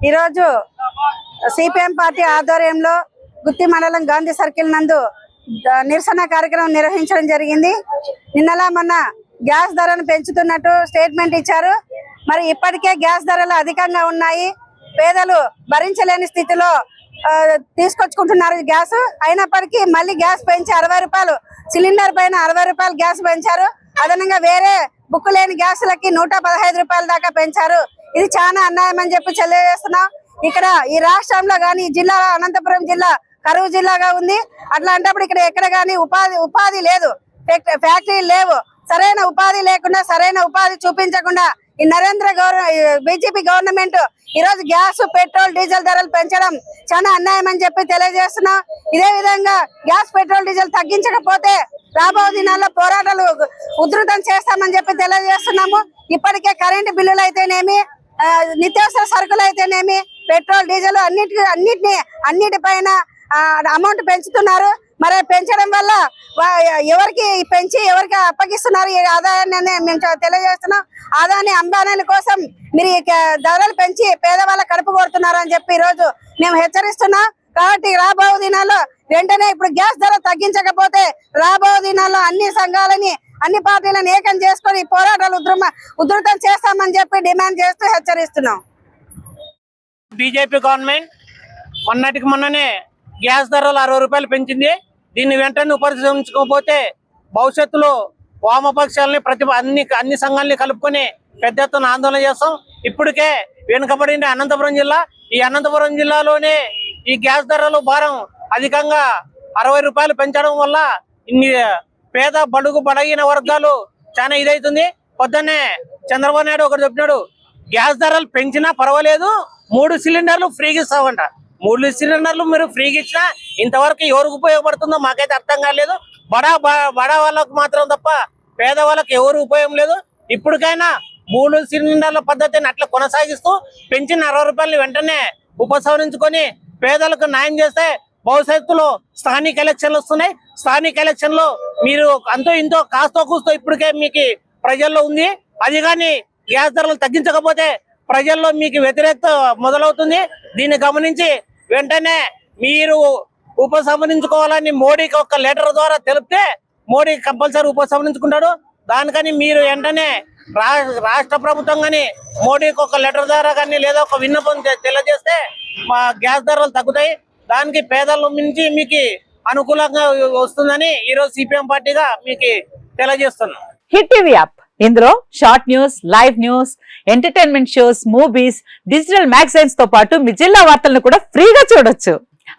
ఈరోజు CPM party ఆధ్వర్యంలో గుత్తి మండలం గాంధీ సర్కిల్ నందు నిరసన కార్యక్రమం నిర్వహించడం జరిగింది. నిన్నలా మొన్న గ్యాస్ ధరను పెంచుతున్నట్టు స్టేట్మెంట్ ఇచ్చారు. మరి ఇప్పటికే గ్యాస్ ధరలు అధికంగా ఉన్నాయి. పేదలు భరించలేని స్థితిలో తీసుకొచ్చుకుంటున్నారు గ్యాస్. అయినప్పటికీ మళ్ళీ గ్యాస్ పెంచి 60 రూపాయలు సిలిండర్ పైన 60 రూపాయలు గ్యాస్ పెంచారు. అదనంగా వేరే బుక్కు లేని గ్యాసులకి 115 రూపాయల దాకా పెంచారు. ఇది చాలా అన్యాయం అని చెప్పి తెలియజేస్తున్నాం. ఇక్కడ ఈ రాష్ట్రంలో కానీ జిల్లా అనంతపురం జిల్లా కరువు జిల్లాగా ఉంది. అట్లాంటప్పుడు ఇక్కడ ఎక్కడ కానీ ఉపాధి లేదు, ఫ్యాక్టరీలు లేవు. సరైన ఉపాధి లేకుండా సరైన ఉపాధి చూపించకుండా ఈ బీజేపీ గవర్నమెంట్ ఈరోజు గ్యాస్ పెట్రోల్ డీజిల్ ధరలు పెంచడం చాలా అన్యాయం అని చెప్పి తెలియజేస్తున్నాం. ఇదే విధంగా గ్యాస్ పెట్రోల్ డీజిల్ తగ్గించకపోతే రాబో దినాల్లో పోరాటాలు ఉధృతం చేస్తామని చెప్పి తెలియజేస్తున్నాము. ఇప్పటికే కరెంటు బిల్లులు అయితేనేమి, నిత్యావసర సరుకులు అయితేనేమి, పెట్రోల్ డీజిల్ అన్నిటిపైన అమౌంట్ పెంచుతున్నారు. మరి పెంచడం వల్ల ఎవరికి పెంచి ఎవరికి అప్పగిస్తున్నారు ఈ ఆదాయాన్ని మేము తెలియజేస్తున్నాం. ఆదాయాన్ని అంబానీల కోసం మీరు ధరలు పెంచి పేదవాళ్ళ కడుపు కొడుతున్నారు అని చెప్పి ఈరోజు మేము హెచ్చరిస్తున్నాం. కాబట్టి రాబో దినాల్లో వెంటనే ఇప్పుడు గ్యాస్ ధర తగ్గించకపోతే రాబో దినాల్లో అన్ని సంఘాలని అన్ని పార్టీలను ఏకం చేసుకొని పోరాటాలు ఉధృతం చేస్తామని చెప్పి డిమాండ్ చేస్తూ హెచ్చరిస్తున్నాం. బీజేపీ గవర్నమెంట్ మొన్ననే గ్యాస్ ధరలు 60 రూపాయలు పెంచింది. దీన్ని వెంటనే ఉపసంహరించుకోకపోతే భవిష్యత్తులో వామపక్షాలని అన్ని సంఘాలని కలుపుకొని పెద్ద ఎత్తున ఆందోళన చేస్తాం. ఇప్పటికే వెనుకబడిన అనంతపురం జిల్లా, ఈ అనంతపురం జిల్లాలోనే ఈ గ్యాస్ ధరలు భారం అధికంగా 60 రూపాయలు పెంచడం వల్ల ఇన్ని పేద బడుగు బలహీన వర్గాలు చాలా ఇదైతుంది. పొద్దున్నే చంద్రబాబు నాయుడు ఒకటి చెప్పినాడు, గ్యాస్ ధరలు పెంచినా పర్వాలేదు 3 సిలిండర్లు ఫ్రీగా ఇస్తామంట. 3 సిలిండర్లు మీరు ఫ్రీగా ఇచ్చినా ఇంతవరకు ఎవరికి ఉపయోగపడుతుందో మాకైతే అర్థం కాలేదు. బడా వాళ్ళకు మాత్రం తప్ప పేద వాళ్ళకి ఎవరు ఉపయోగం లేదు. ఇప్పటికైనా 3 సిలిండర్ల పద్ధతిని అట్లా కొనసాగిస్తూ పెంచిన 60 రూపాయలు వెంటనే ఉపసంహరించుకొని పేదలకు న్యాయం చేస్తే భవిష్యత్తులో స్థానిక ఎలక్షన్లు వస్తున్నాయి. స్థానిక ఎలక్షన్ లో మీరు అంతో ఇంతో కాస్తో కూస్తో ఇప్పటికే మీకు ప్రజల్లో ఉంది. అది కానీ గ్యాస్ ధరలు తగ్గించకపోతే ప్రజల్లో మీకు వ్యతిరేకత మొదలవుతుంది. దీన్ని గమనించి వెంటనే మీరు ఉపసంహరించుకోవాలని మోడీకి ఒక లెటర్ ద్వారా తెలిపితే మోడీ కంపల్సరీ ఉపసంహరించుకుంటాడు. దానికని మీరు వెంటనే రాష్ట్ర ప్రభుత్వం కానీ మోడీకి ఒక లెటర్ ద్వారా కానీ లేదా ఒక విన్నపం తెలియజేస్తే మా గ్యాస్ ధరలు తగ్గుతాయి. దానికి పేదల నుంచి మీకు అనుకూలంగా వస్తుందని ఈరోజు సిపిఎం పార్టీగా మీకు తెలియజేస్తున్నాం. హిట్ టీవీ యాప్, ఇందులో short news, live news, entertainment shows, movies, digital magazines తో పాటు మీ జిల్లా వార్తలను కూడా ఫ్రీగా చూడొచ్చు.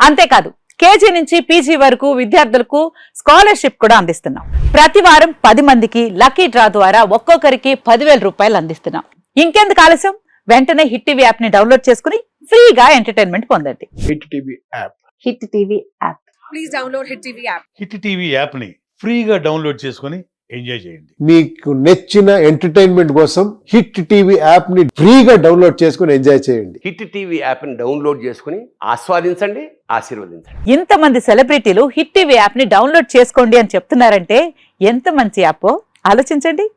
అంతేకాదు కేజీ నుంచి పీజీ వరకు విద్యార్థులకు స్కాలర్షిప్ కూడా అందిస్తున్నాం. ప్రతి వారం 10 మందికి లక్కీ డ్రా ద్వారా ఒక్కొక్కరికి 10,000 రూపాయలు అందిస్తున్నాం. ఇంకెందుకు ఆలస్యం, వెంటనే హిట్ టీవీ యాప్ ని డౌన్లోడ్ చేసుకుని ఫ్రీగా ఎంటర్టైన్మెంట్ పొందండి. Hit TV app. Hit TV app. Please download hit TV app. Hit TV app ని ఫ్రీగా డౌన్లోడ్ చేసుకుని ఎంజాయ్ చేయండి. మీకు నచ్చిన ఎంటర్టైన్మెంట్ కోసం హిట్ టీవీ యాప్ ని ఫ్రీగా డౌన్లోడ్ చేసుకుని ఎంజాయ్ చేయండి. హిట్ టీవీ యాప్ ని డౌన్లోడ్ చేసుకుని ఆస్వాదించండి, ఆశీర్వదించండి. ఇంతమంది సెలబ్రిటీలు హిట్ టీవీ యాప్ ని డౌన్లోడ్ చేసుకోండి అని చెప్తున్నారంటే ఎంత మంచి యాప్ ఆలోచించండి.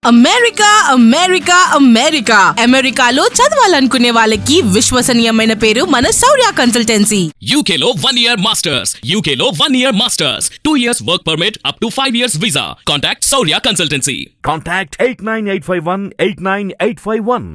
అమెరికా అమెరికా అమెరికా అమెరికాలో చదవాలనుకునే వాళ్ళకి విశ్వసనీయమైన పేరు మన శౌర్య కన్సల్టెన్సీ. UK లో 1 year masters, UK లో 1 year masters, 2 years work permit up to 5 years visa. Contact Saurya Consultancy. Contact 89851 89851.